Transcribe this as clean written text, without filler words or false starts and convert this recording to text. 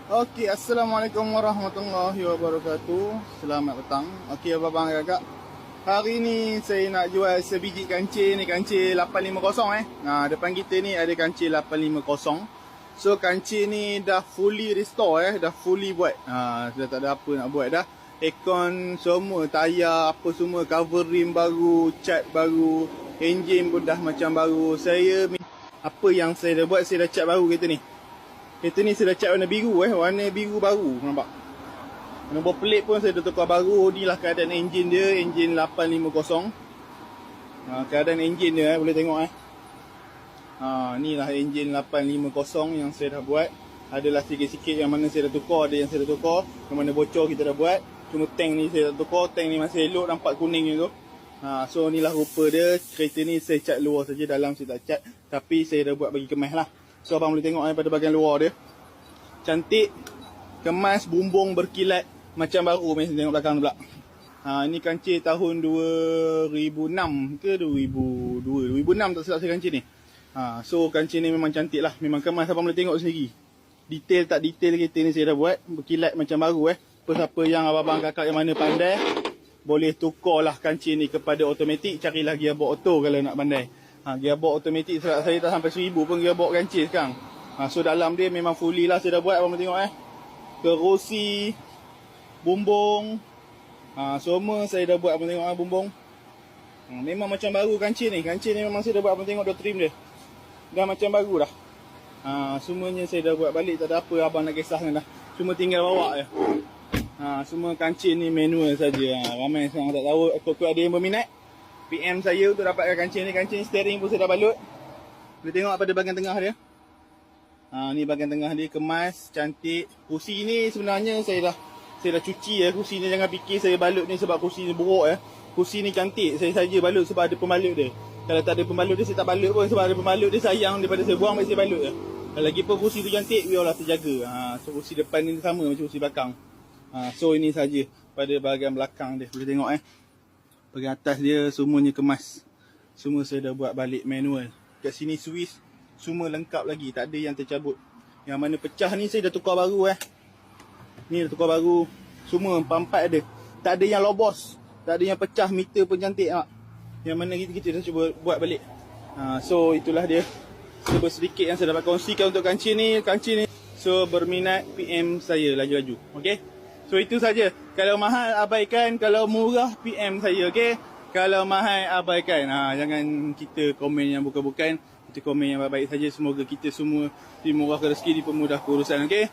Okey, Assalamualaikum warahmatullahi wabarakatuh. Selamat petang. Okey, abang dan kakak. Hari ni saya nak jual sebiji kancil ni, kancil 850 Nah, depan kita ni ada kancil 850. So kancil ni dah fully restore dah fully buat. Dah tak ada apa nak buat dah. Aircon semua, tayar apa semua, cover rim baru, cat baru, engine pun dah macam baru. Apa yang saya dah buat, saya dah cat baru kereta ni. Kereta ni saya dah cat warna biru warna biru baru, nampak. Nombor plate pun saya dah tukar baru. Ni lah keadaan enjin dia, enjin 850. Keadaan enjin dia boleh tengok ni lah enjin 850 yang saya dah buat. Adalah sikit-sikit yang mana saya dah tukar, ada yang saya dah tukar, yang mana bocor kita dah buat. Cuma tank ni saya dah tukar, tank ni masih elok, nampak kuning je tu. So ni lah rupa dia. Kereta ni saya cat luar saja, dalam saya tak cat, tapi saya dah buat bagi kemas lah. So abang boleh tengok pada bahagian luar dia. Cantik, kemas, bumbung berkilat macam baru. Mari tengok belakang pula. Ini kancil tahun 2006 ke 2002. 2006 tak silap saya kancil ni. So kancil ni memang cantik lah. Memang kemas, abang boleh tengok sendiri. Detail tak detail kereta ni saya dah buat. Berkilat macam baru Siapa yang abang kakak yang mana pandai, boleh tukar lah kancil ni kepada automatik. Carilah gearbox auto kalau nak pandai. Gearbox automatik saya tak sampai 1000 pun gearbox kancil sekarang. So dalam dia memang fully lah saya dah buat, abang tengok kerusi, bumbung, semua saya dah buat, abang tengok bumbung. Memang macam baru kancil ni. Kancil ni memang saya dah buat, abang tengok dah trim dia. Dah macam baru dah. Semuanya saya dah buat balik, tak ada apa abang nak kisahkan dah. Cuma tinggal bawa je. Semua kancil ni manual saja. Ramai sekarang tak tahu. Kalau ada yang berminat, PM saya untuk dapatkan kancil ni. Kancil ni steering pun saya dah balut. Boleh tengok pada bahagian tengah dia. Ni bahagian tengah dia, kemas, cantik. Kursi ni sebenarnya saya dah cuci kursi ni. Jangan fikir saya balut ni sebab kursi ni buruk Kursi ni cantik, saya saja balut sebab ada pembalut dia. Kalau tak ada pembalut dia, saya tak balut pun. Sebab ada pembalut dia, sayang daripada saya buang, saya balut Lagipun kursi tu cantik, biarlah terjaga. So kursi depan ni sama macam kursi belakang. So ini saja pada bahagian belakang dia. Boleh tengok bahagian atas dia semuanya kemas. Semua saya dah buat balik manual. Kat sini Swiss semua lengkap lagi, tak ada yang tercabut. Yang mana pecah ni saya dah tukar baru Ni dah tukar baru. Semua 4-4 ada. Tak ada yang lobos, tak ada yang pecah, meter pun cantik Yang mana kita dah cuba buat balik. So itulah dia sedikit yang saya dapat kongsikan untuk kancil ni. So berminat PM saya laju-laju. Okey. So itu saja. Kalau mahal abaikan, kalau murah PM saya. Okey. Kalau mahal abaikan. Jangan kita komen yang bukan-bukan. Kita komen yang baik-baik saja. Semoga kita semua dimurahkan rezeki, dipermudahkan urusan. Okey.